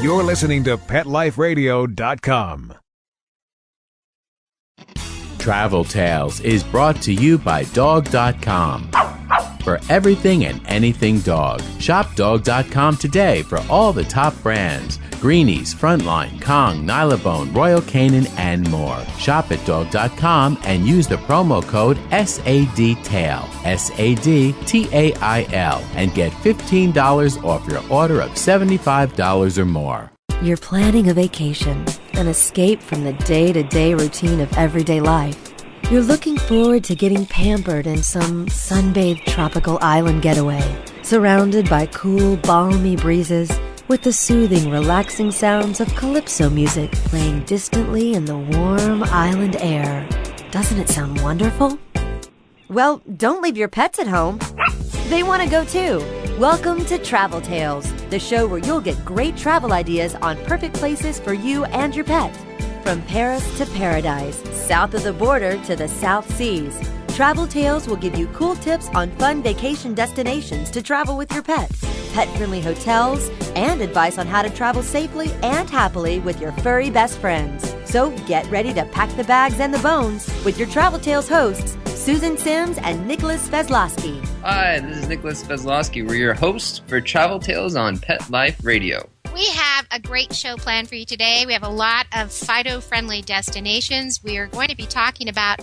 You're listening to PetLifeRadio.com. Travel Tales is brought to you by Dog.com. For everything and anything dog, shop Dog.com today for all the top brands. Greenies, Frontline, Kong, Nylabone, Royal Canin, and more. Shop at Dog.com and use the promo code SADTAIL, SADTAIL, and get $15 off your order of $75 or more. You're planning a vacation, an escape from the day-to-day routine of everyday life. You're looking forward to getting pampered in some sun-bathed tropical island getaway, surrounded by cool, balmy breezes with the soothing, relaxing sounds of calypso music playing distantly in the warm island air. Doesn't it sound wonderful? Well, don't leave your pets at home. They want to go too. Welcome to Travel Tales, the show where you'll get great travel ideas on perfect places for you and your pet. From Paris to paradise, south of the border to the South Seas, Travel Tales will give you cool tips on fun vacation destinations to travel with your pet, pet-friendly hotels, and advice on how to travel safely and happily with your furry best friends. So get ready to pack the bags and the bones with your Travel Tales hosts, Susan Sims and Nicholas Vezlowski. Hi, this is Nicholas Vezlowski. We're your hosts for Travel Tales on Pet Life Radio. We have a great show planned for you today. We have a lot of Fido-friendly destinations. We are going to be talking about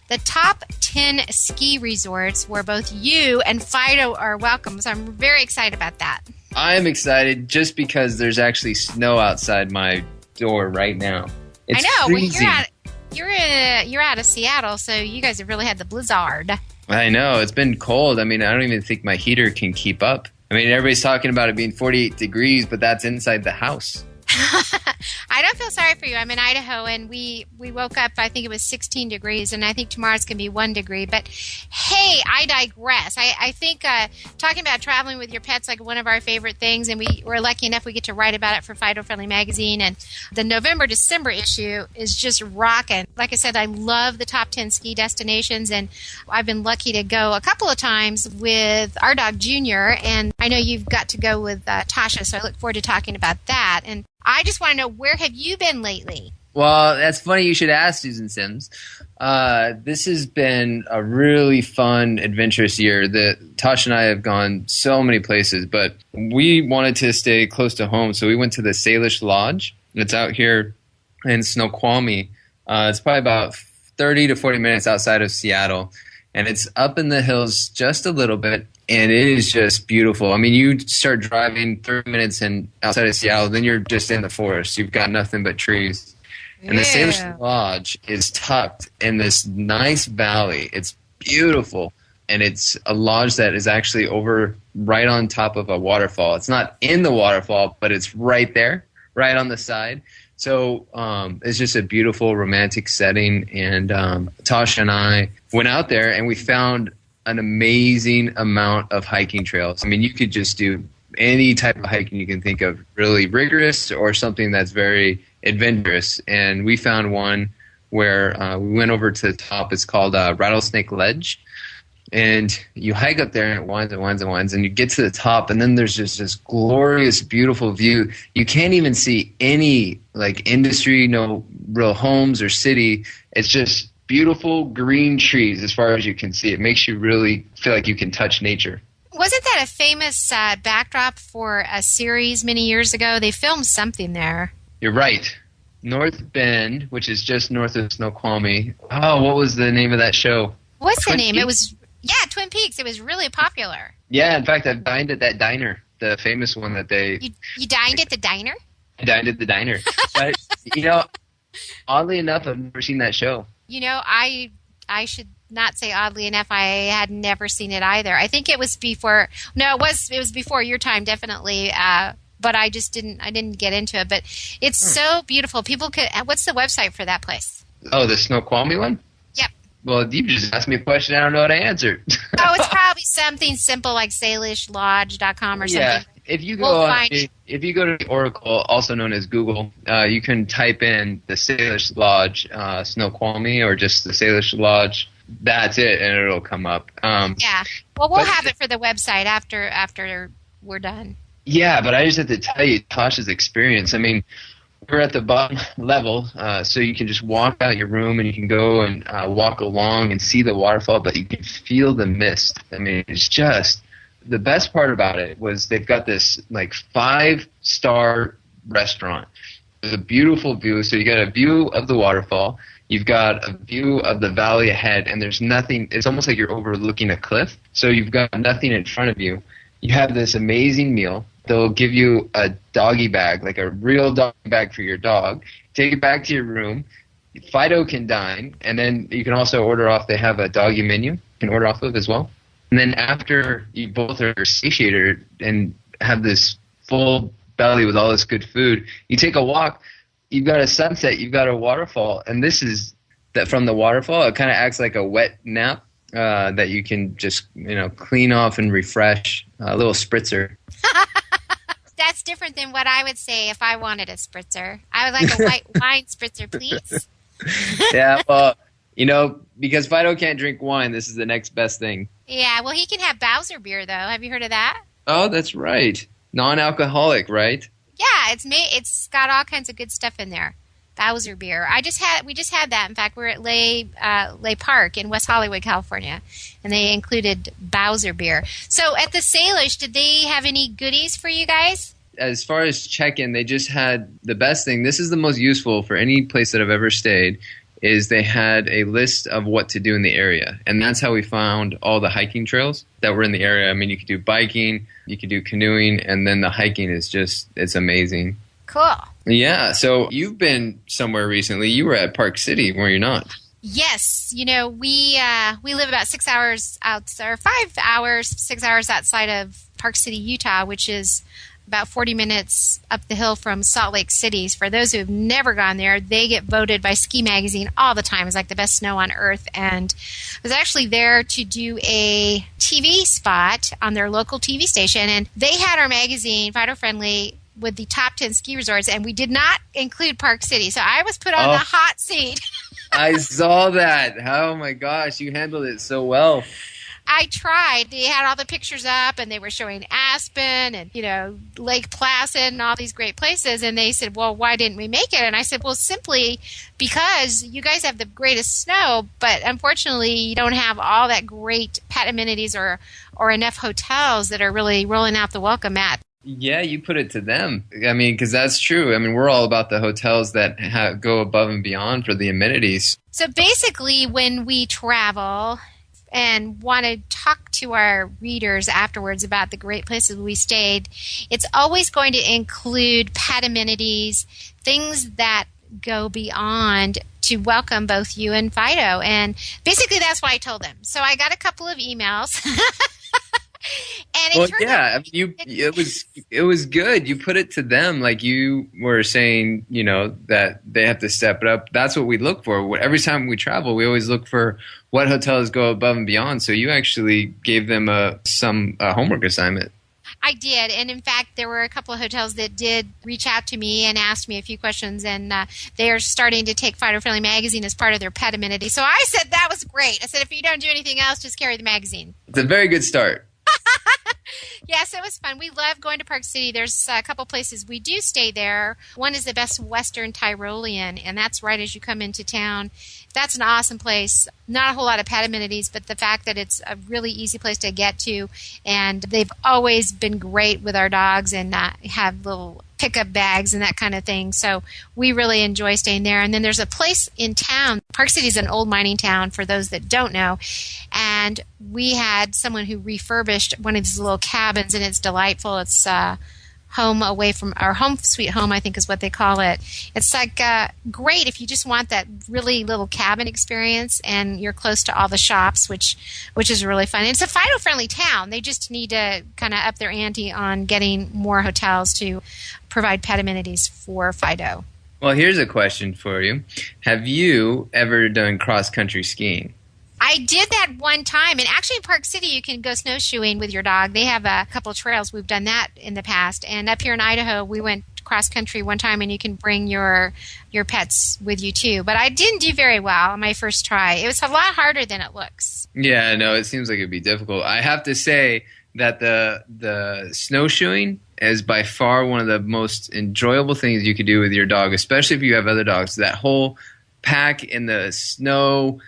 the top 10 ski resorts where both you and Fido are welcome. So I'm very excited about that. I'm excited just because there's actually snow outside my door right now. It's I know. freezing. Well, you're out of Seattle, so you guys have really had the blizzard. I know. It's been cold. I mean, I don't even think my heater can keep up. I mean, everybody's talking about it being 48 degrees, but that's inside the house. I don't feel sorry for you. I'm in Idaho, and we woke up, I think it was 16 degrees, and I think tomorrow's going to be 1 degree. But, hey, I digress. I think talking about traveling with your pet's like one of our favorite things, and we're lucky enough we get to write about it for Fido Friendly Magazine. And the November-December issue is just rocking. Like I said, I love the top 10 ski destinations, and I've been lucky to go a couple of times with our dog, Junior, and I know you've got to go with Tasha, so I look forward to talking about that. And I just want to know, where have you been lately? Well, that's funny you should ask, Susan Sims. This has been a really fun, adventurous year. Tosh and I have gone so many places, but we wanted to stay close to home, so we went to the Salish Lodge. It's out here in Snoqualmie. It's probably about 30 to 40 minutes outside of Seattle, and it's up in the hills just a little bit. And it is just beautiful. I mean, you start driving 30 minutes outside of Seattle, then you're just in the forest. You've got nothing but trees. Yeah. And the Salish Lodge is tucked in this nice valley. It's beautiful. And it's a lodge that is actually over right on top of a waterfall. It's not in the waterfall, but it's right there, right on the side. So it's just a beautiful, romantic setting. And Tasha and I went out there, and we found an amazing amount of hiking trails. I mean, you could just do any type of hiking you can think of, really rigorous or something that's very adventurous. And we found one where we went over to the top. It's called Rattlesnake Ledge. And you hike up there, and it winds and winds and winds, and you get to the top, and then there's just this glorious, beautiful view. You can't even see any, like, industry, no real homes or city. It's just beautiful green trees as far as you can see. It makes you really feel like you can touch nature. Wasn't that a famous backdrop for a series many years ago? They filmed something there. You're right. North Bend, which is just north of Snoqualmie. Oh, what was the name of that show? What's Twin the name? Peaks? It was, Twin Peaks. It was really popular. Yeah, in fact, I've dined at that diner, the famous one that they... You dined at the diner? I dined at the diner. But, oddly enough, I've never seen that show. I should not say oddly enough, I had never seen it either. I think it was before. No, it was before your time, definitely. But I just didn't get into it. But it's so beautiful. People could. What's the website for that place? Oh, the Snoqualmie one? Yep. Well, you just asked me a question I don't know how to answer. Oh, it's probably something simple like SalishLodge.com or something. Yeah. If you go to the Oracle, also known as Google, you can type in the Salish Lodge Snoqualmie or just the Salish Lodge. That's it, and it'll come up. Yeah. Well, we'll have it for the website after we're done. Yeah, but I just have to tell you, Tasha's experience. I mean, we're at the bottom level, so you can just walk out your room and you can go and walk along and see the waterfall, but you can feel the mist. I mean, it's just the best part about it was they've got this like 5-star restaurant. There's a beautiful view, so you got a view of the waterfall. You've got a view of the valley ahead, and there's nothing. It's almost like you're overlooking a cliff, so you've got nothing in front of you. You have this amazing meal. They'll give you a doggy bag, like a real doggy bag for your dog. Take it back to your room. Fido can dine, and then you can also order off. They have a doggy menu you can order off of as well. And then after you both are satiated and have this full belly with all this good food, you take a walk. You've got a sunset. You've got a waterfall. And this is that from the waterfall. It kind of acts like a wet nap that you can just clean off and refresh. A little spritzer. That's different than what I would say if I wanted a spritzer. I would like a white wine spritzer, please. Yeah, well, because Fido can't drink wine, this is the next best thing. Yeah, well, he can have Bowser beer, though. Have you heard of that? Oh, that's right. Non-alcoholic, right? Yeah, it's got all kinds of good stuff in there. Bowser beer. We just had that. In fact, we're at Lay Park in West Hollywood, California, and they included Bowser beer. So at the Salish, did they have any goodies for you guys? As far as check-in, they just had the best thing. This is the most useful for any place that I've ever stayed, is they had a list of what to do in the area. And that's how we found all the hiking trails that were in the area. I mean, you could do biking, you could do canoeing, and then the hiking is it's amazing. Cool. Yeah, so you've been somewhere recently. You were at Park City, were you not? Yes. We live about 6 hours or 5 hours, 6 hours outside of Park City, Utah, which is about 40 minutes up the hill from Salt Lake City. For those who have never gone there, they get voted by Ski Magazine all the time as like the best snow on earth. And I was actually there to do a TV spot on their local TV station, and they had our magazine, Fido Friendly, with the top 10 ski resorts, and we did not include Park City. So I was put on the hot seat. I saw that. Oh, my gosh. You handled it so well. I tried. They had all the pictures up, and they were showing Aspen and, Lake Placid and all these great places. And they said, well, why didn't we make it? And I said, well, simply because you guys have the greatest snow, but unfortunately you don't have all that great pet amenities or enough hotels that are really rolling out the welcome mat. Yeah, you put it to them. I mean, because that's true. I mean, we're all about the hotels that go above and beyond for the amenities. So basically, when we travel and want to talk to our readers afterwards about the great places we stayed, it's always going to include pet amenities, things that go beyond to welcome both you and Fido. And basically, that's why I told them. So I got a couple of emails. And it was good. You put it to them like you were saying, that they have to step it up. That's what we look for. Every time we travel, we always look for what hotels go above and beyond. So you actually gave them a homework assignment. I did. And in fact, there were a couple of hotels that did reach out to me and asked me a few questions. And they are starting to take Fido Friendly Magazine as part of their pet amenity. So I said that was great. I said, if you don't do anything else, just carry the magazine. It's a very good start. Yes, it was fun. We love going to Park City. There's a couple places we do stay there. One is the Best Western Tyrolean, and that's right as you come into town. That's an awesome place. Not a whole lot of pet amenities, but the fact that it's a really easy place to get to, and they've always been great with our dogs and have little pickup bags and that kind of thing. So we really enjoy staying there. And then there's a place in town. Park City is an old mining town for those that don't know. And we had someone who refurbished one of these little cabins, and it's delightful. It's home away from our home sweet home, I think is what they call it. It's like great if you just want that really little cabin experience and you're close to all the shops, which is really fun. And it's a Fido friendly town. They just need to kind of up their ante on getting more hotels to provide pet amenities for Fido. Well, here's a question for you. Have you ever done cross-country skiing? I did that one time, and actually in Park City you can go snowshoeing with your dog. They have a couple of trails. We've done that in the past. And up here in Idaho, we went cross-country one time, and you can bring your pets with you too. But I didn't do very well on my first try. It was a lot harder than it looks. Yeah, no, it seems like it'd be difficult. I have to say that the snowshoeing is by far one of the most enjoyable things you could do with your dog, especially if you have other dogs. That whole pack in the snow,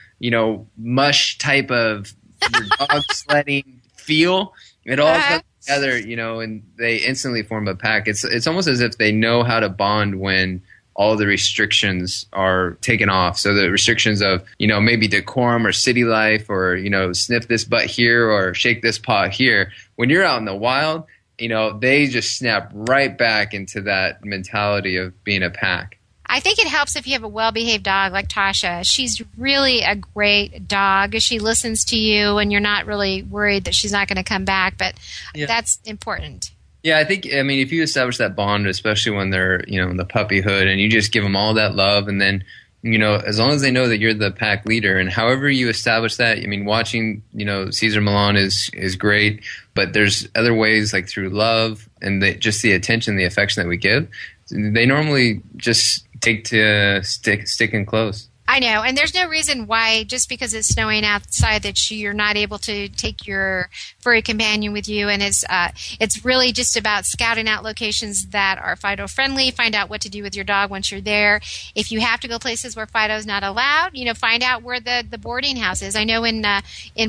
mush type of your dog sledding feel, it all comes together, and they instantly form a pack. It's almost as if they know how to bond when all the restrictions are taken off. So the restrictions of, maybe decorum or city life or, sniff this butt here or shake this paw here. When you're out in the wild, they just snap right back into that mentality of being a pack. I think it helps if you have a well-behaved dog like Tasha. She's really a great dog. She listens to you, and you're not really worried that she's not going to come back, but that's important. Yeah, I think, if you establish that bond, especially when they're, in the puppyhood, and you just give them all that love, and then, as long as they know that you're the pack leader, and however you establish that, watching, Cesar Millan is great, but there's other ways, like through love and just the attention, the affection that we give. They normally just take to sticking close. I know, and there's no reason why, just because it's snowing outside, that you're not able to take your furry companion with you. And it's really just about scouting out locations that are Fido-friendly, find out what to do with your dog once you're there. If you have to go places where Fido's not allowed, find out where the boarding house is. I know in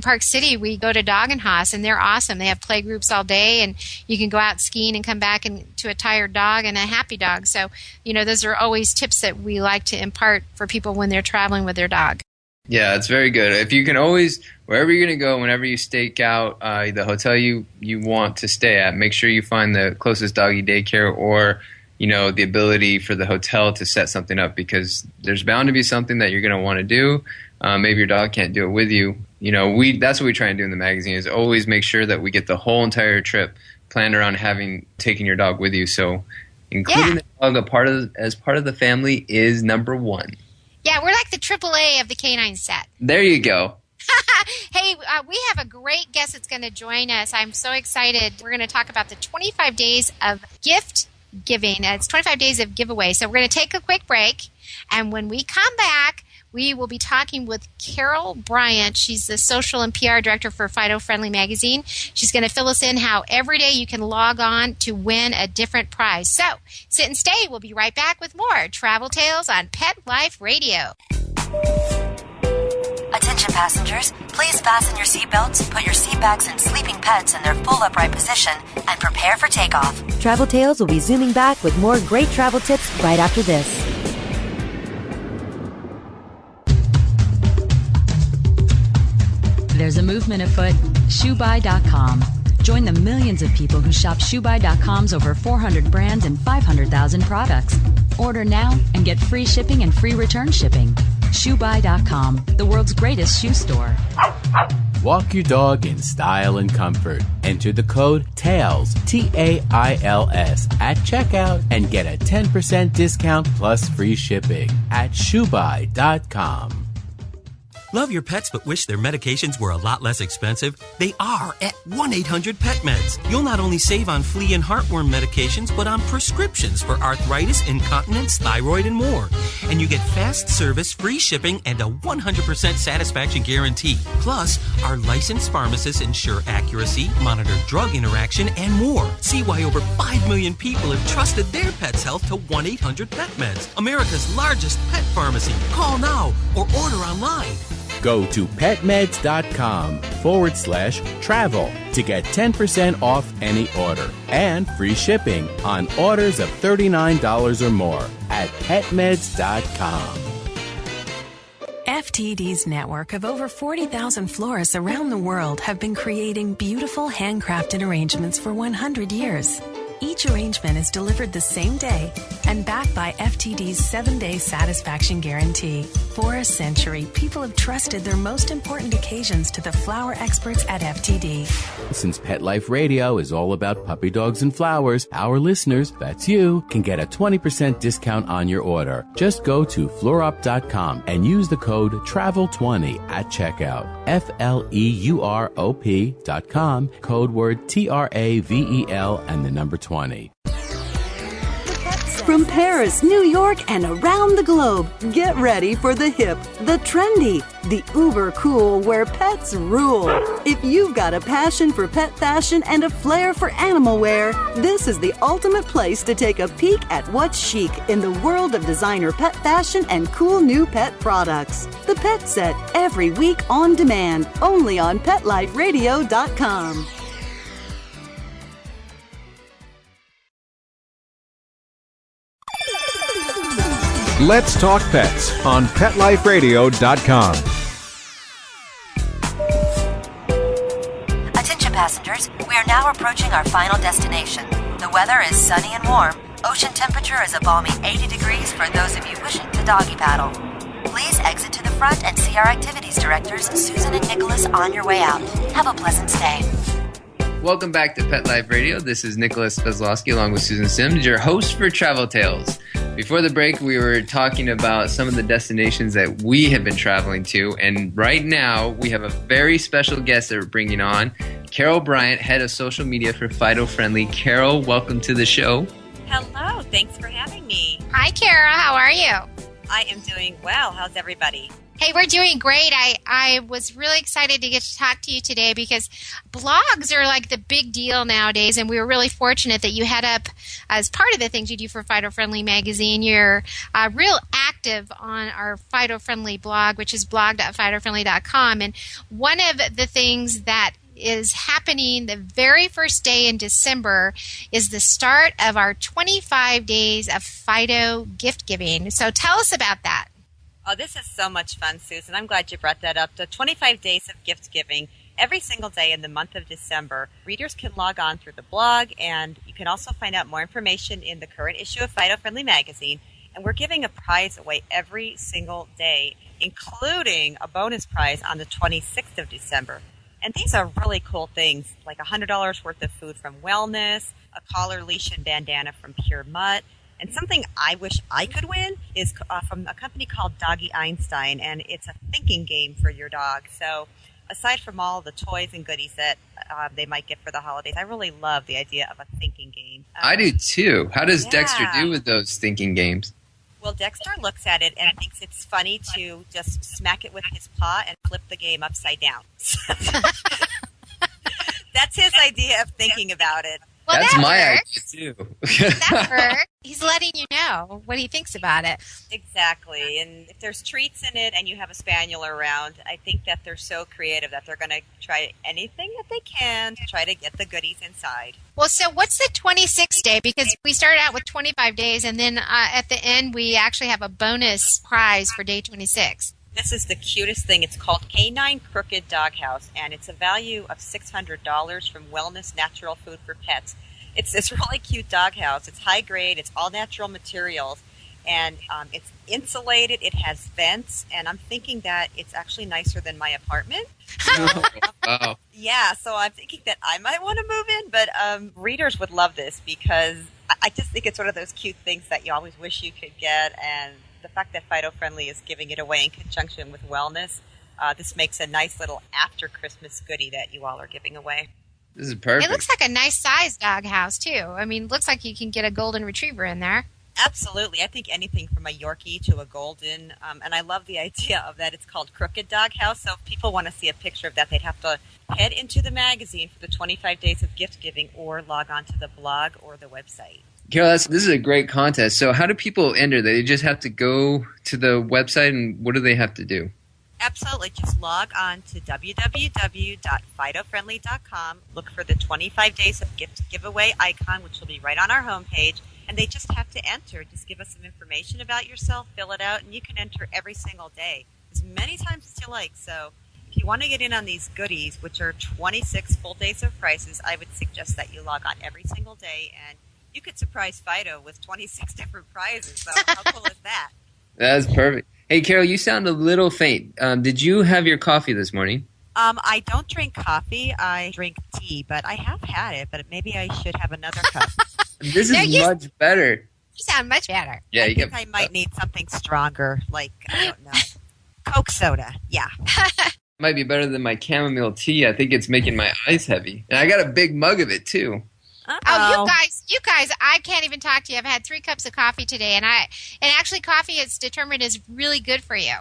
Park City, we go to Dog and Haas, and they're awesome. They have play groups all day, and you can go out skiing and come back to a tired dog and a happy dog. So, those are always tips that we like to impart for people when they're traveling with their dog. Yeah, it's very good. If you can always, wherever you're going to go, whenever you stake out the hotel you want to stay at, make sure you find the closest doggy daycare or, the ability for the hotel to set something up, because there's bound to be something that you're going to want to do. Maybe your dog can't do it with you. That's what we try and do in the magazine, is always make sure that we get the whole entire trip planned around taking your dog with you. So including the dog as part of the family is number one. Yeah, we're like the AAA of the canine set. There you go. Hey, we have a great guest that's going to join us. I'm so excited. We're going to talk about the 25 days of gift giving. It's 25 days of giveaway. So we're going to take a quick break. And when we come back, we will be talking with Carol Bryant. She's the social and PR director for Fido-Friendly Magazine. She's going to fill us in how every day you can log on to win a different prize. So sit and stay. We'll be right back with more Travel Tales on Pet Life Radio. Attention passengers, please fasten your seatbelts, put your seat backs and sleeping pets in their full upright position, and prepare for takeoff. Travel Tales will be zooming back with more great travel tips right after this. There's a movement afoot, ShoeBuy.com. Join the millions of people who shop ShoeBuy.com's over 400 brands and 500,000 products. Order now and get free shipping and free return shipping. ShoeBuy.com, the world's greatest shoe store. Walk your dog in style and comfort. Enter the code TAILS, TAILS, at checkout and get a 10% discount plus free shipping at ShoeBuy.com. Love your pets but wish their medications were a lot less expensive? They are at 1-800-PET-MEDS. You'll not only save on flea and heartworm medications, but on prescriptions for arthritis, incontinence, thyroid, and more. And you get fast service, free shipping, and a 100% satisfaction guarantee. Plus, our licensed pharmacists ensure accuracy, monitor drug interaction, and more. See why over 5 million people have trusted their pet's health to 1-800-PET-MEDS, America's largest pet pharmacy. Call now or order online. Go to petmeds.com/travel to get 10% off any order and free shipping on orders of $39 or more at petmeds.com. FTD's network of over 40,000 florists around the world have been creating beautiful handcrafted arrangements for 100 years. Each arrangement is delivered the same day and backed by FTD's 7-day satisfaction guarantee. For a century, people have trusted their most important occasions to the flower experts at FTD. Since Pet Life Radio is all about puppy dogs and flowers, our listeners, that's you, can get a 20% discount on your order. Just go to fleurop.com and use the code TRAVEL20 at checkout. FLEUROP.com, code word TRAVEL and the number 20. With that From Paris, New York, and around the globe, get ready for the hip, the trendy, the uber cool where pets rule. If you've got a passion for pet fashion and a flair for animal wear, this is the ultimate place to take a peek at what's chic in the world of designer pet fashion and cool new pet products. The Pet Set, every week on demand, only on PetLifeRadio.com. Let's Talk Pets on PetLifeRadio.com. Attention passengers, we are now approaching our final destination. The weather is sunny and warm. Ocean temperature is a balmy 80 degrees for those of you wishing to doggy paddle. Please exit to the front and see our activities directors, Susan and Nicholas, on your way out. Have a pleasant stay. Welcome back to Pet Life Radio. This is Nicholas Kozlowski along with Susan Sims, your host for Travel Tales. Before the break, we were talking about some of the destinations that we have been traveling to, and right now we have a very special guest that we're bringing on, Carol Bryant, head of social media for Fido-fri. Carol, welcome to the show. Hello, thanks for having me. Hi, Kara. How are you? I am doing well. How's everybody? Hey, we're doing great. I was really excited to get to talk to you today because blogs are like the big deal nowadays, and we were really fortunate that you head up, as part of the things you do for Fido-fri magazine, you're real active on our Fido-fri blog, which is blog.fidofriendly.com. And one of the things that is happening the very first day in December is the start of our 25 days of Fido gift giving. So tell us about that. Oh, this is so much fun, Susan. I'm glad you brought that up. The 25 days of gift giving every single day in the month of December. Readers can log on through the blog, and you can also find out more information in the current issue of Fido-fri magazine. And we're giving a prize away every single day, including a bonus prize on the 26th of December. And these are really cool things, like $100 worth of food from Wellness, a collar, leash, and bandana from Pure Mutt. And something I wish I could win is from a company called Doggy Einstein, and it's a thinking game for your dog. So aside from all the toys and goodies that they might get for the holidays, I really love the idea of a thinking game. I do too. How does Dexter do with those thinking games? Well, Dexter looks at it and thinks it's funny to just smack it with his paw and flip the game upside down. That's his idea of thinking about it. Well, that's that my works. idea, too. That works. He's letting you know what he thinks about it. Exactly. And if there's treats in it and you have a spaniel around, I think that they're so creative that they're going to try anything that they can to try to get the goodies inside. Well, so what's the 26th day? Because we started out with 25 days, and then at the end we actually have a bonus prize for day 26. This is the cutest thing. It's called Canine Crooked Doghouse, and it's a value of $600 from Wellness Natural Food for Pets. It's this really cute doghouse. It's high grade. It's all natural materials, and it's insulated. It has vents, and I'm thinking that it's actually nicer than my apartment. Wow. Yeah, so I'm thinking that I might want to move in, but readers would love this because I just think it's one of those cute things that you always wish you could get, and the fact that Fido-fri is giving it away in conjunction with Wellness, this makes a nice little after-Christmas goodie that you all are giving away. This is perfect. It looks like a nice size doghouse, too. I mean, it looks like you can get a golden retriever in there. Absolutely. I think anything from a Yorkie to a Golden, and I love the idea of that. It's called Crooked Doghouse, so if people want to see a picture of that, they'd have to head into the magazine for the 25 days of gift giving or log on to the blog or the website. Carol, this is a great contest. So how do people enter? They just have to go to the website, and what do they have to do? Absolutely. Just log on to www.fidofriendly.com. Look for the 25 days of gift giveaway icon, which will be right on our homepage. And they just have to enter. Just give us some information about yourself, fill it out, and you can enter every single day, as many times as you like. So if you want to get in on these goodies, which are 26 full days of prizes, I would suggest that you log on every single day, and you could surprise Fido with 26 different prizes. So how cool is that? That's perfect. Hey, Carol, you sound a little faint. Did you have your coffee this morning? I don't drink coffee. I drink tea, but I have had it. But maybe I should have another cup. This is much better. You sound much better. Yeah, I think I might need something stronger, like, I don't know, Coke soda. Yeah. Might be better than my chamomile tea. I think it's making my eyes heavy. And I got a big mug of it, too. Oh, you guys, I can't even talk to you. I've had 3 cups of coffee today, and actually coffee is determined is really good for you.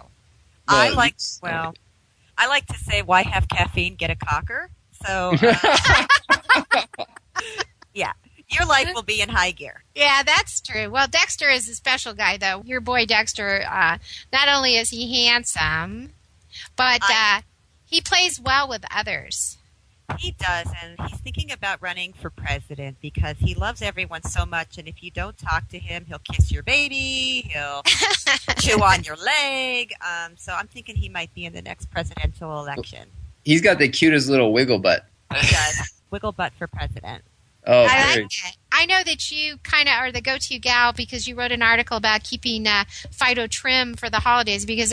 I like to say, why have caffeine? Get a cocker. So, yeah, your life will be in high gear. Yeah, that's true. Well, Dexter is a special guy, though. Your boy Dexter, not only is he handsome, but he plays well with others. He does, and he's thinking about running for president because he loves everyone so much, and if you don't talk to him, he'll kiss your baby, he'll chew on your leg. So I'm thinking he might be in the next presidential election. He's got the cutest little wiggle butt. He does. Wiggle butt for president. Oh, I like it. I know that you kind of are the go-to gal because you wrote an article about keeping Fido trim for the holidays because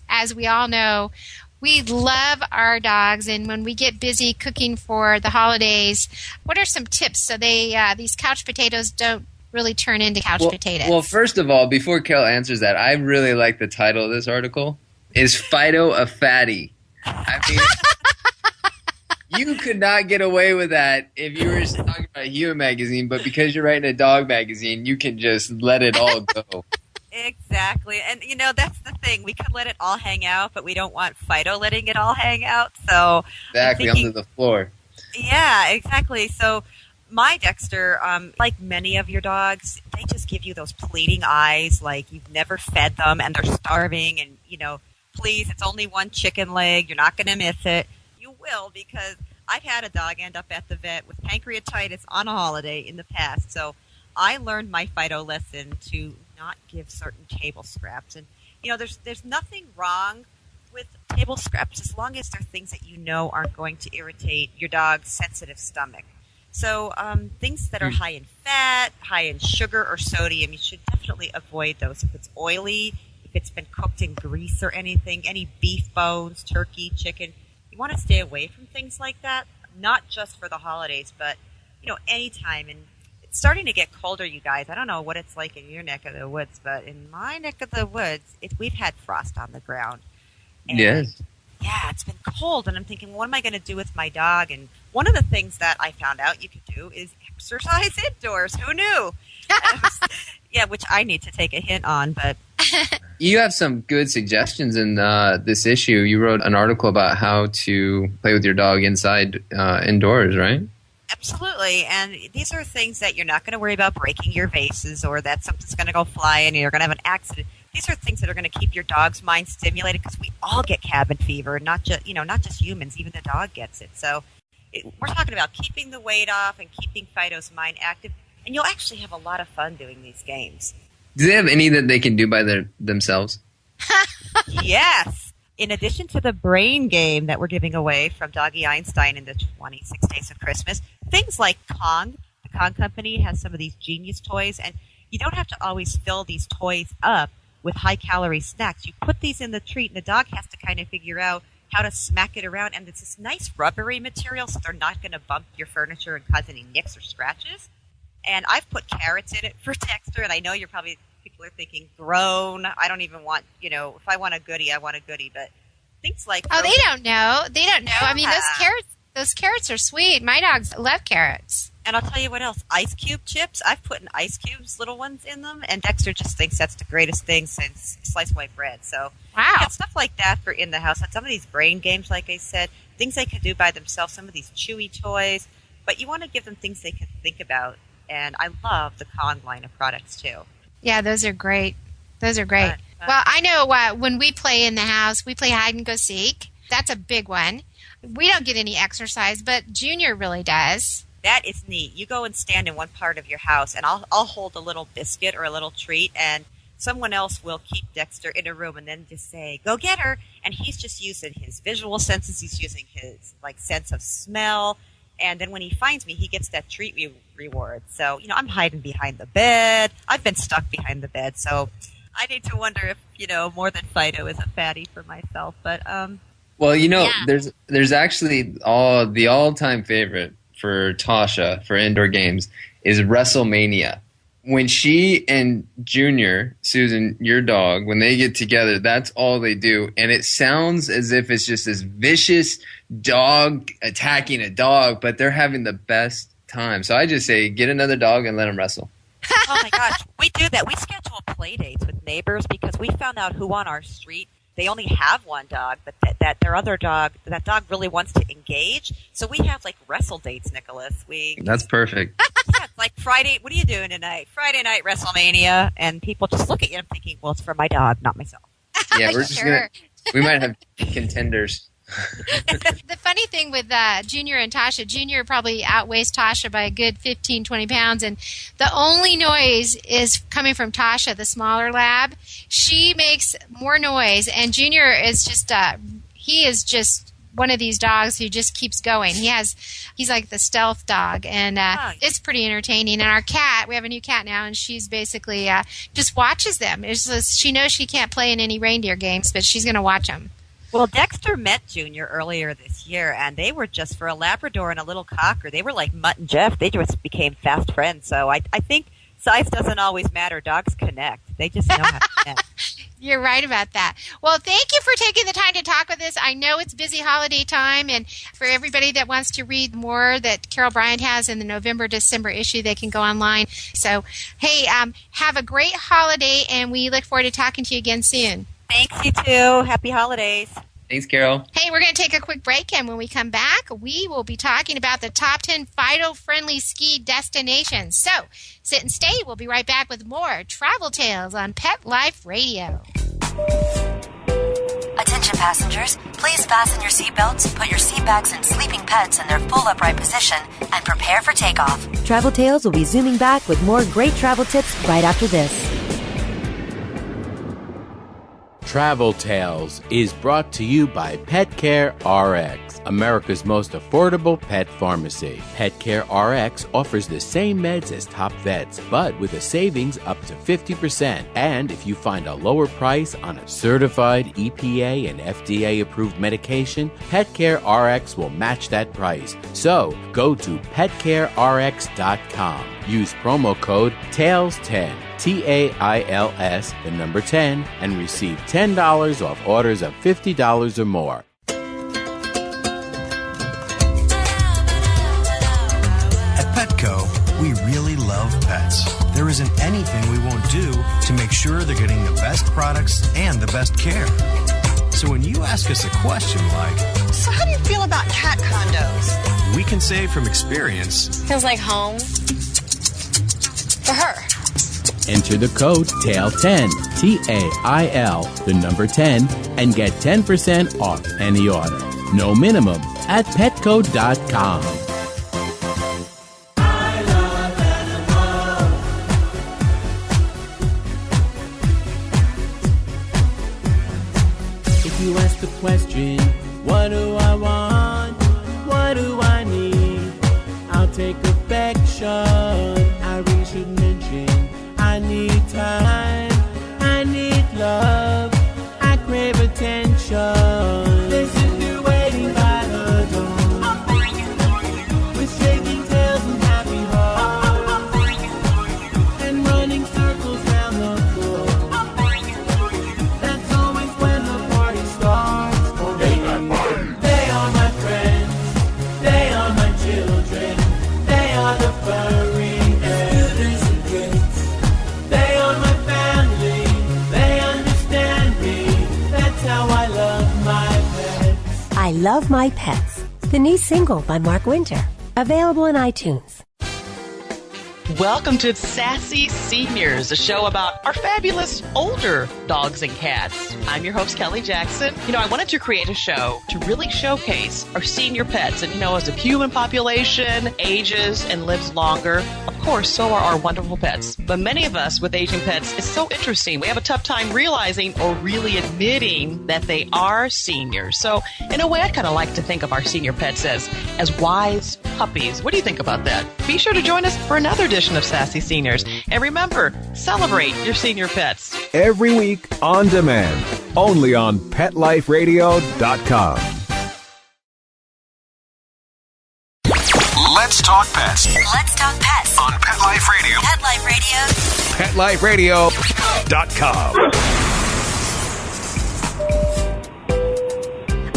as we all know, we love our dogs, and when we get busy cooking for the holidays, what are some tips so these couch potatoes don't really turn into couch potatoes? Well, first of all, before Kel answers that, I really like the title of this article. Is Fido a fatty? I mean, you could not get away with that if you were talking about a human magazine, but because you're writing a dog magazine, you can just let it all go. Exactly. And, that's the thing. We could let it all hang out, but we don't want Fido letting it all hang out. So exactly, under the floor. Yeah, exactly. So my Dexter, like many of your dogs, they just give you those pleading eyes like you've never fed them and they're starving and, please, it's only 1 chicken leg. You're not going to miss it. You will, because I've had a dog end up at the vet with pancreatitis on a holiday in the past. So I learned my Fido lesson to not give certain table scraps. And, there's nothing wrong with table scraps as long as they're things that aren't going to irritate your dog's sensitive stomach. So things that are high in fat, high in sugar or sodium, you should definitely avoid those. If it's oily, if it's been cooked in grease or anything, any beef bones, turkey, chicken, you want to stay away from things like that, not just for the holidays, but, anytime. And it's starting to get colder, you guys. I don't know what it's like in your neck of the woods, but in my neck of the woods, we've had frost on the ground. And yes. Yeah, it's been cold, and I'm thinking, what am I going to do with my dog? And one of the things that I found out you could do is exercise indoors. Who knew? Yeah, which I need to take a hint on, but... You have some good suggestions in this issue. You wrote an article about how to play with your dog indoors, right? Absolutely, and these are things that you're not going to worry about breaking your vases or that something's going to go fly and you're going to have an accident. These are things that are going to keep your dog's mind stimulated because we all get cabin fever, not just humans, even the dog gets it. So we're talking about keeping the weight off and keeping Fido's mind active, and you'll actually have a lot of fun doing these games. Do they have any that they can do by themselves? Yes. In addition to the brain game that we're giving away from Doggy Einstein in the 26 Days of Christmas, things like Kong. The Kong Company has some of these genius toys, and you don't have to always fill these toys up with high-calorie snacks. You put these in the treat, and the dog has to kind of figure out how to smack it around, and it's this nice rubbery material, so they're not going to bump your furniture and cause any nicks or scratches. And I've put carrots in it for Dexter, and I know people are thinking, grown, I don't even want, if I want a goodie, I want a goodie, but things like... Oh, they don't know. They don't know. Yeah. I mean, those carrots are sweet. My dogs love carrots. And I'll tell you what else, ice cube chips, I've put in ice cubes, little ones in them, and Dexter just thinks that's the greatest thing since sliced white bread. So, wow. Yeah, stuff like that for in the house. And some of these brain games, like I said, things they could do by themselves, some of these chewy toys, but you want to give them things they can think about. And I love the Kong line of products, too. Yeah, those are great. Those are great. Well, I know when we play in the house, we play hide and go seek. That's a big one. We don't get any exercise, but Junior really does. That is neat. You go and stand in one part of your house, and I'll hold a little biscuit or a little treat, and someone else will keep Dexter in a room and then just say, go get her. And he's just using his visual senses. He's using his sense of smell. And then when he finds me, he gets that treat reward. So, I'm hiding behind the bed. I've been stuck behind the bed. So I need to wonder if, more than Fido is a fatty for myself. But, well, there's actually the all-time favorite for Tasha for indoor games is WrestleMania. When she and Junior, Susan, your dog, when they get together, that's all they do. And it sounds as if it's just this vicious dog attacking a dog, but they're having the best time. So I just say get another dog and let them wrestle. Oh my gosh, we do that. We schedule play dates with neighbors because we found out who on our street, they only have one dog, but that their other dog, that dog really wants to engage. So we have like wrestle dates, Nicholas. That's perfect. Yeah, it's like Friday. What are you doing tonight? Friday night WrestleMania, and people just look at you and thinking, well, it's for my dog, not myself. Yeah, we're just we might have contenders. The funny thing with Junior and Tasha, Junior probably outweighs Tasha by a good 15, 20 pounds, and the only noise is coming from Tasha, the smaller lab. She makes more noise, and Junior is just, he is just one of these dogs who just keeps going. He's like the stealth dog, and it's pretty entertaining. And our cat, we have a new cat now, and she's basically just watches them. It's just, she knows she can't play in any reindeer games, but she's going to watch them. Well, Dexter met Junior earlier this year, and they were just, for a Labrador and a little Cocker, they were like Mutt and Jeff. They just became fast friends. So I think size doesn't always matter. Dogs connect. They just know how to connect. You're right about that. Well, thank you for taking the time to talk with us. I know it's busy holiday time, and for everybody that wants to read more that Carol Bryant has in the November-December issue, they can go online. So, hey, have a great holiday, and we look forward to talking to you again soon. Thanks, you too. Happy holidays. Thanks, Carol. Hey, we're going to take a quick break, and when we come back, we will be talking about the top 10 Fido-friendly ski destinations. So, sit and stay. We'll be right back with more Travel Tales on Pet Life Radio. Attention passengers, please fasten your seatbelts, put your seat backs and sleeping pets in their full upright position, and prepare for takeoff. Travel Tales will be zooming back with more great travel tips right after this. Travel Tales is brought to you by Pet Care RX, America's most affordable pet pharmacy. Pet Care RX offers the same meds as top vets, but with a savings up to 50%. And if you find a lower price on a certified EPA and FDA approved medication, Pet Care RX will match that price. So go to petcarerx.com. Use promo code TAILS10, TAILS, the number 10, and receive $10 off orders of $50 or more. At Petco, we really love pets. There isn't anything we won't do to make sure they're getting the best products and the best care. So when you ask us a question like, so how do you feel about cat condos? We can say from experience, feels like home for her. Enter the code TAIL10, TAIL, the number 10, and get 10% off any order. No minimum at petco.com. If you ask the question, what do I want? What do I need? I'll take affection. I really should mention I need time. I need love. I crave attention. This is you waiting by the door. With shaking tails and happy hearts. And running circles round the floor. That's always when the party starts. They are my friends. They are my children. They are the furry elders and kids. They are my family. They understand me. That's how I love my pets. I Love My Pets, the new single by Mark Winter. Available on iTunes. Welcome to Sassy Seniors, a show about our fabulous older dogs and cats. I'm your host, Kelly Jackson. I wanted to create a show to really showcase our senior pets. And, as the human population ages and lives longer, of course, so are our wonderful pets. But many of us with aging pets, it's so interesting. We have a tough time realizing or really admitting that they are seniors. So, in a way, I kind of like to think of our senior pets as wise puppies. What do you think about that? Be sure to join us for another edition of Sassy Seniors. And remember, celebrate your senior pets. Every week on demand, only on PetLifeRadio.com. Let's talk pets. Let's talk pets On Pet Life Radio. Pet Life Radio. PetLifeRadio.com.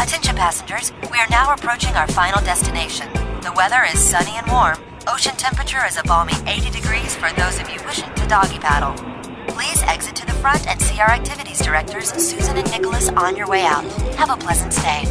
Attention passengers, we are now approaching our final destination. The weather is sunny and warm, Ocean temperature is a balmy 80 degrees for those of you wishing to doggy paddle. Please exit to the front and see our activities directors, Susan and Nicholas, on your way out. Have a pleasant stay.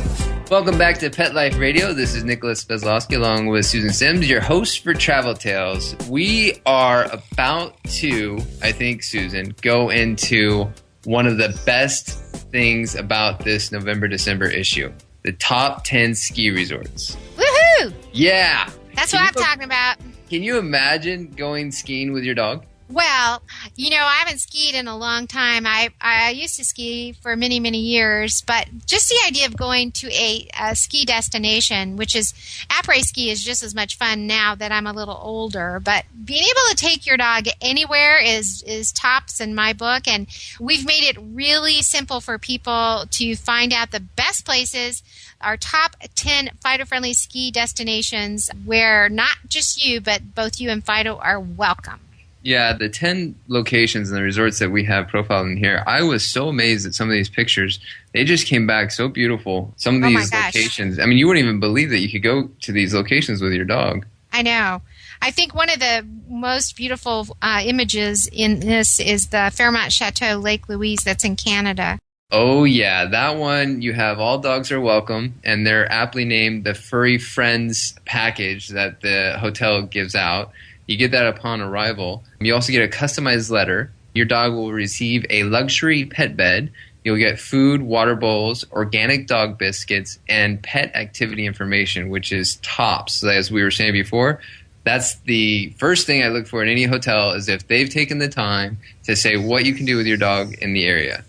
Welcome back to Pet Life Radio. This is Nicholas Bezlowski along with Susan Sims, your host for Travel Tales. We are about to, I think, Susan, go into one of the best things about this November-December issue. The top 10 ski resorts. Woohoo! Yeah. That's what I'm talking about. Can you imagine going skiing with your dog? Well, I haven't skied in a long time. I used to ski for many, many years, but just the idea of going to a ski destination, which is après-ski, is just as much fun now that I'm a little older. But being able to take your dog anywhere is tops in my book, and we've made it really simple for people to find out the best places, our top 10 Fido-friendly ski destinations where not just you, but both you and Fido are welcome. Yeah, the 10 locations and the resorts that we have profiled in here, I was so amazed at some of these pictures. They just came back so beautiful. Some of these locations, I mean, you wouldn't even believe that you could go to these locations with your dog. I know. I think one of the most beautiful images in this is the Fairmont Chateau Lake Louise that's in Canada. Oh, yeah. That one, you have All Dogs Are Welcome, and they're aptly named the Furry Friends package that the hotel gives out. You get that upon arrival. You also get a customized letter. Your dog will receive a luxury pet bed. You'll get food, water bowls, organic dog biscuits, and pet activity information, which is tops. So as we were saying before, that's the first thing I look for in any hotel is if they've taken the time to say what you can do with your dog in the area.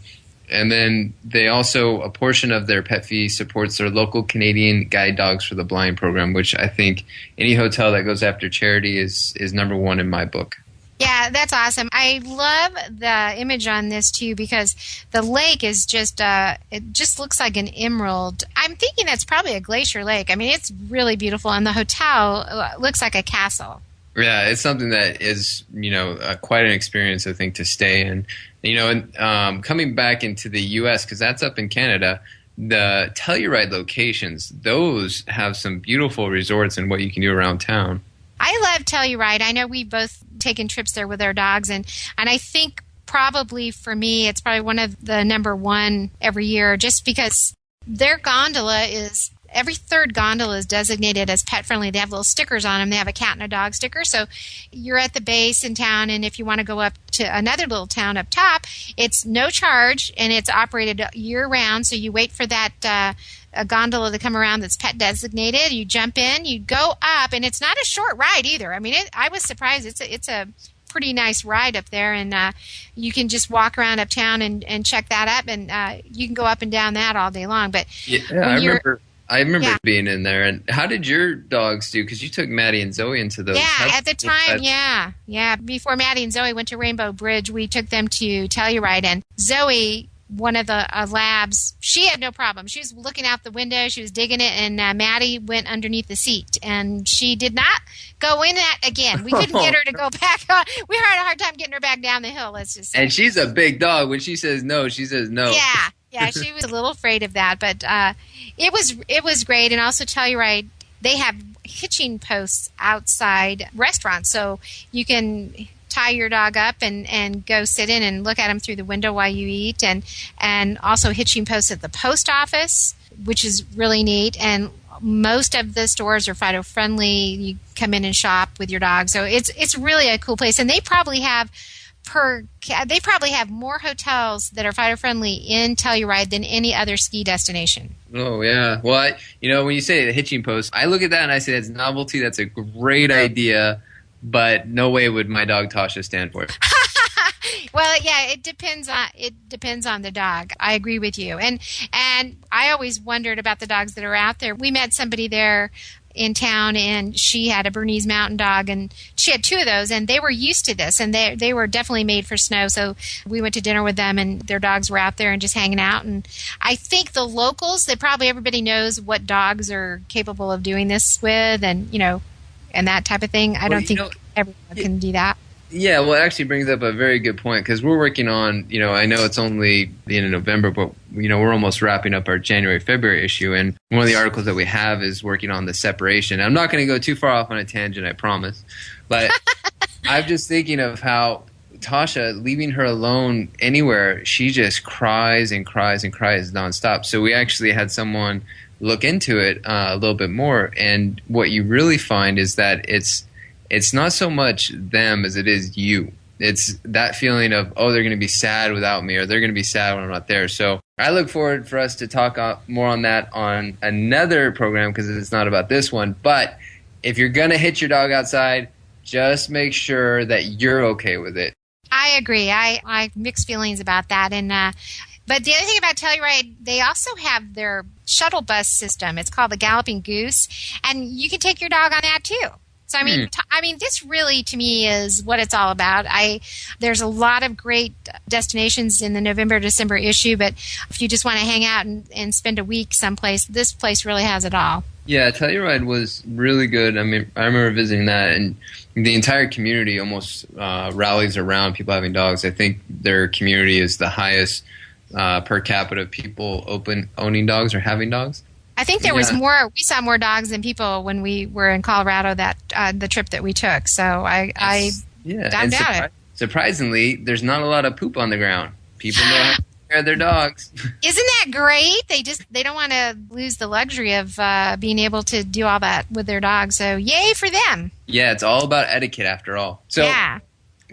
And then they also, a portion of their pet fee supports their local Canadian Guide Dogs for the Blind program, which I think any hotel that goes after charity is number one in my book. Yeah, that's awesome. I love the image on this, too, because the lake is just, it just looks like an emerald. I'm thinking that's probably a glacier lake. I mean, it's really beautiful, and the hotel looks like a castle. Yeah, it's something that is, quite an experience, I think, to stay in. And coming back into the U.S., because that's up in Canada, the Telluride locations, those have some beautiful resorts and what you can do around town. I love Telluride. I know we've both taken trips there with our dogs, and I think probably for me, it's probably one of the number one every year, just because their gondola is... Every third gondola is designated as pet-friendly. They have little stickers on them. They have a cat and a dog sticker. So you're at the base in town, and if you want to go up to another little town up top, it's no charge, and it's operated year-round. So you wait for that a gondola to come around that's pet-designated. You jump in, you go up, and it's not a short ride either. I mean, I was surprised. It's a pretty nice ride up there, and you can just walk around uptown and check that up, and you can go up and down that all day long. But I remember being in there. And how did your dogs do? Because you took Maddie and Zoe into those. Yeah, at the time, yeah. Before Maddie and Zoe went to Rainbow Bridge, we took them to Telluride. And Zoe, one of the labs, she had no problem. She was looking out the window. She was digging it. And Maddie went underneath the seat. And she did not go in that again. We couldn't get her to go back on. We had a hard time getting her back down the hill, let's just say. And she's a big dog. When she says no, she says no. Yeah. Yeah, she was a little afraid of that, but it was great. And also Telluride, they have hitching posts outside restaurants, so you can tie your dog up and go sit in and look at them through the window while you eat, and also hitching posts at the post office, which is really neat. And most of the stores are Fido friendly. You come in and shop with your dog, so it's really a cool place. And they probably have more hotels that are Fido-friendly in Telluride than any other ski destination. Oh, yeah. Well, when you say the hitching post, I look at that and I say that's novelty. That's a great idea, but no way would my dog Tasha stand for it. Well, yeah, it depends on the dog. I agree with you. And I always wondered about the dogs that are out there. We met somebody there in town, and she had a Bernese Mountain Dog, and she had two of those, and they were used to this, and they were definitely made for snow. So we went to dinner with them, and their dogs were out there and just hanging out. And I think the locals, that probably everybody knows what dogs are capable of doing this with, and and that type of thing. I don't think everyone can do that. Yeah, well, it actually brings up a very good point because we're working on, I know it's only the end of November, but, we're almost wrapping up our January, February issue. And one of the articles that we have is working on the separation. I'm not going to go too far off on a tangent, I promise. But I'm just thinking of how Tasha, leaving her alone anywhere, she just cries and cries and cries nonstop. So we actually had someone look into it a little bit more. And what you really find is that it's not so much them as it is you. It's that feeling of, oh, they're going to be sad without me, or they're going to be sad when I'm not there. So I look forward for us to talk more on that on another program because it's not about this one. But if you're going to hit your dog outside, just make sure that you're okay with it. I agree. I have mixed feelings about that. And but the other thing about Telluride, they also have their shuttle bus system. It's called the Galloping Goose, and you can take your dog on that too. So I mean, this really to me is what it's all about. There's a lot of great destinations in the November-December issue, but if you just want to hang out and spend a week someplace, this place really has it all. Yeah, Telluride was really good. I mean, I remember visiting that, and the entire community almost rallies around people having dogs. I think their community is the highest per capita of people owning dogs or having dogs. I think there was more. We saw more dogs than people when we were in Colorado the trip that we took. So I don't doubt it. Surprisingly, there's not a lot of poop on the ground. People know how to take care of their dogs. Isn't that great? They don't want to lose the luxury of being able to do all that with their dogs. So yay for them. Yeah, it's all about etiquette after all. So yeah.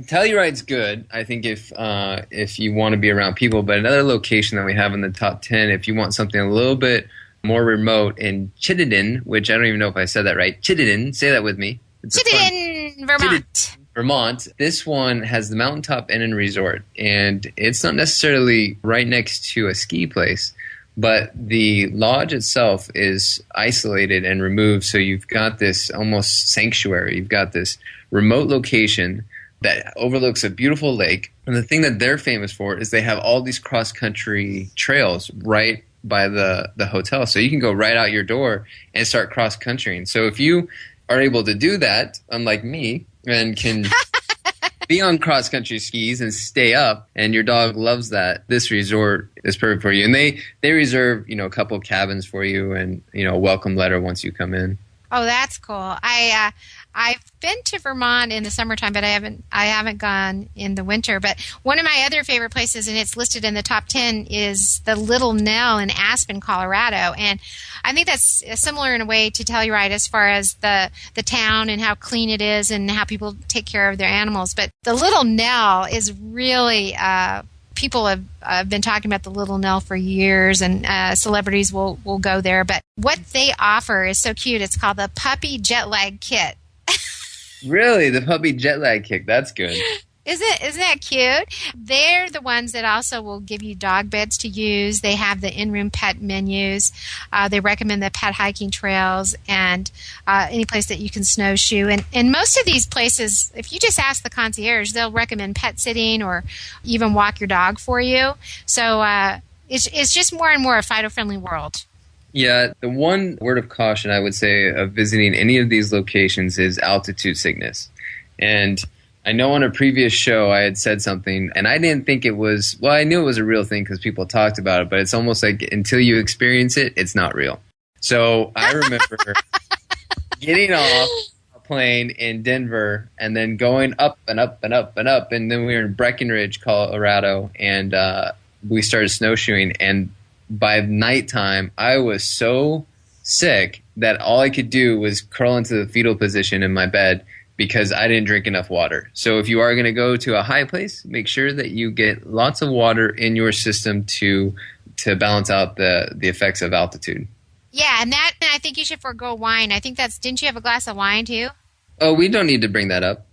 Telluride's good, I think, if you want to be around people. But another location that we have in the top 10, if you want something a little bit more remote, in Chittenden, which I don't even know if I said that right. Chittenden, say that with me. Chittenden, Vermont. Vermont. This one has the Mountaintop Inn and Resort, and it's not necessarily right next to a ski place, but the lodge itself is isolated and removed, so you've got this almost sanctuary. You've got this remote location that overlooks a beautiful lake, and the thing that they're famous for is they have all these cross-country trails right by the hotel. So you can go right out your door and start cross-countrying. So if you are able to do that, unlike me, and can be on cross-country skis and stay up, and your dog loves that, this resort is perfect for you. And they reserve, a couple of cabins for you and, a welcome letter once you come in. Oh, that's cool. I've been to Vermont in the summertime, but I haven't gone in the winter. But one of my other favorite places, and it's listed in the top 10, is the Little Nell in Aspen, Colorado. And I think that's similar in a way to Telluride as far as the town and how clean it is and how people take care of their animals. But the Little Nell is really people have been talking about the Little Nell for years, and celebrities will go there. But what they offer is so cute. It's called the Puppy Jet Lag Kit. Really? The Puppy Jet Lag Kit. That's good. Isn't that cute? They're the ones that also will give you dog beds to use. They have the in-room pet menus. They recommend the pet hiking trails and any place that you can snowshoe. And most of these places, if you just ask the concierge, they'll recommend pet sitting or even walk your dog for you. So it's just more and more a Fido-friendly world. Yeah, the one word of caution I would say of visiting any of these locations is altitude sickness. And I know on a previous show I had said something, and I didn't think it was, well, I knew it was a real thing because people talked about it, but it's almost like until you experience it, it's not real. So I remember getting off a plane in Denver and then going up and up and up and up, and then we were in Breckenridge, Colorado, and we started snowshoeing, and by nighttime, I was so sick that all I could do was curl into the fetal position in my bed because I didn't drink enough water. So if you are going to go to a high place, make sure that you get lots of water in your system to balance out the effects of altitude. Yeah, and I think you should forego wine. I think didn't you have a glass of wine too? Oh, we don't need to bring that up.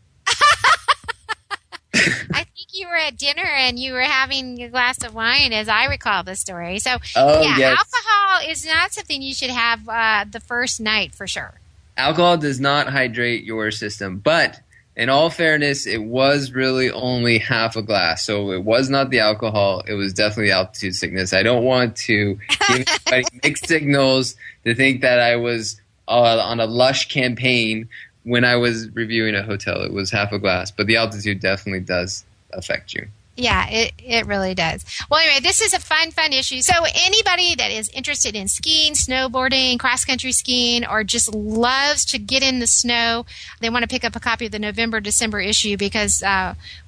I think you were at dinner and you were having a glass of wine, as I recall the story. So, yes. Alcohol is not something you should have the first night for sure. Alcohol does not hydrate your system, but in all fairness, it was really only half a glass. So it was not the alcohol. It was definitely altitude sickness. I don't want to give anybody mixed signals to think that I was on a lush campaign when I was reviewing a hotel, it was half a glass. But the altitude definitely does affect you. Yeah, it really does. Well, anyway, this is a fun issue. So anybody that is interested in skiing, snowboarding, cross-country skiing, or just loves to get in the snow, they want to pick up a copy of the November-December issue because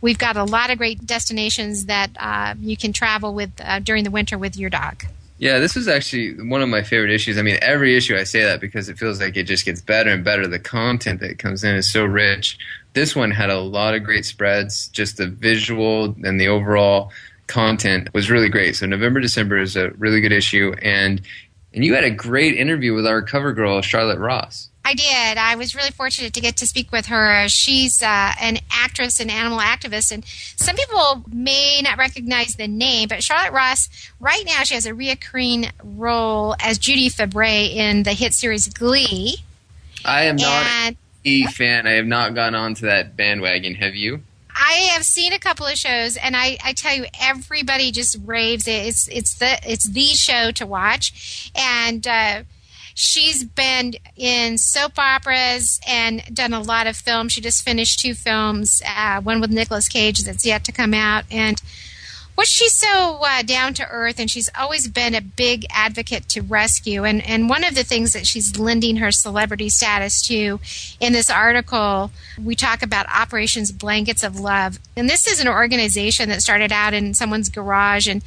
we've got a lot of great destinations that you can travel with during the winter with your dog. Yeah, this was actually one of my favorite issues. I mean, every issue I say that because it feels like it just gets better and better. The content that comes in is so rich. This one had a lot of great spreads. Just the visual and the overall content was really great. So November, December is a really good issue. And you had a great interview with our cover girl, Charlotte Ross. I did. I was really fortunate to get to speak with her. She's an actress and animal activist, and some people may not recognize the name, but Charlotte Ross, right now she has a reoccurring role as Fido-fri in the hit series Glee. I am not a fan. I have not gone onto that bandwagon. Have you? I have seen a couple of shows, and I tell you, everybody just raves it. It's the show to watch, and she's been in soap operas and done a lot of films. She just finished 2 films, one with Nicolas Cage that's yet to come out. And she's so down to earth, and she's always been a big advocate to rescue. And one of the things that she's lending her celebrity status to in this article, we talk about Operations Blankets of Love. And this is an organization that started out in someone's garage, and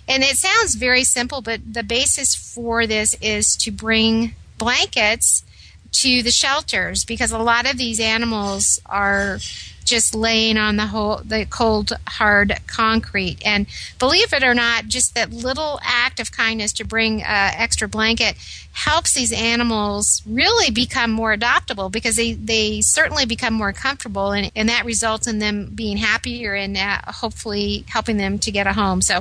it sounds very simple, but the basis for this is to bring blankets to the shelters because a lot of these animals are just laying on the cold, hard concrete. And believe it or not, just that little act of kindness to bring an extra blanket helps these animals really become more adoptable because they certainly become more comfortable, and that results in them being happier and hopefully helping them to get a home. So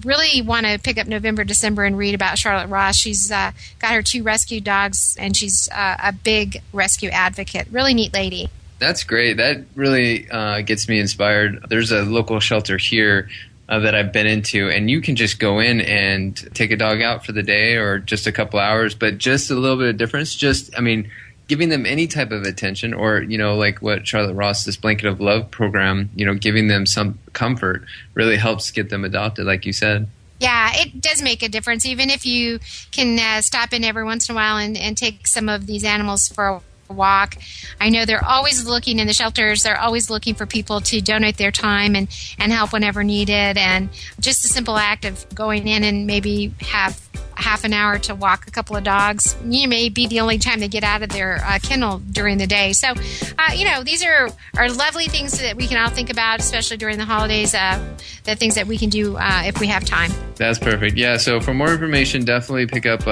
really want to pick up November, December and read about Charlotte Ross. She's got her 2 rescue dogs, and she's a big rescue advocate. Really neat lady. That's great. That really gets me inspired. There's a local shelter here that I've been into, and you can just go in and take a dog out for the day or just a couple hours, but just a little bit of difference. Giving them any type of attention or, like what Charlotte Ross, this Blanket of Love program, giving them some comfort really helps get them adopted, like you said. Yeah, it does make a difference, even if you can stop in every once in a while and take some of these animals for a walk. I know they're always looking in the shelters. They're always looking for people to donate their time and help whenever needed. And just a simple act of going in and maybe have half an hour to walk a couple of dogs, you may be the only time they get out of their kennel during the day. So, these are lovely things that we can all think about, especially during the holidays, the things that we can do if we have time. That's perfect. Yeah, so for more information, definitely pick up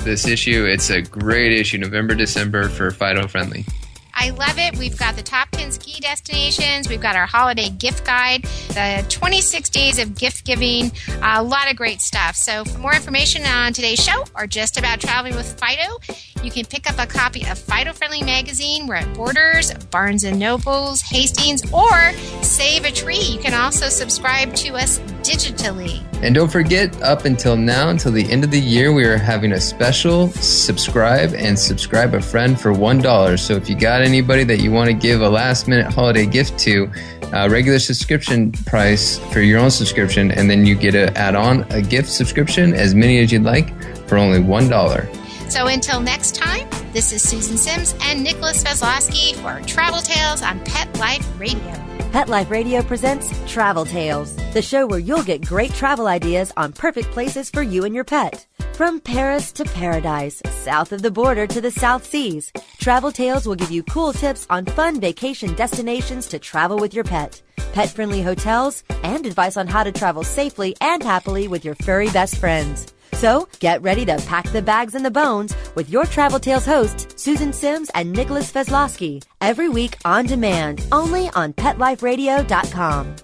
this issue. It's a great issue, November, December for Fido-friendly. I love it. We've got the top 10 ski destinations. We've got our holiday gift guide, the 26 days of gift giving, a lot of great stuff. So for more information on today's show or just about traveling with Fido, you can pick up a copy of Fido-Friendly magazine. We're at Borders, Barnes & Nobles, Hastings, or Save a Tree. You can also subscribe to us digitally. And don't forget, up until now, until the end of the year, we are having a special subscribe a friend for $1. So if you got anybody that you want to give a last-minute holiday gift to, regular subscription price for your own subscription, and then you get to add on a gift subscription, as many as you'd like, for only $1. So until next time, this is Susan Sims and Nicholas Vezlowski for Travel Tales on Pet Life Radio. Pet Life Radio presents Travel Tales, the show where you'll get great travel ideas on perfect places for you and your pet. From Paris to paradise, south of the border to the South Seas, Travel Tales will give you cool tips on fun vacation destinations to travel with your pet, pet-friendly hotels, and advice on how to travel safely and happily with your furry best friends. So, get ready to pack the bags and the bones with your Travel Tales hosts, Susan Sims and Nicholas Vezlowski, every week on demand, only on PetLifeRadio.com.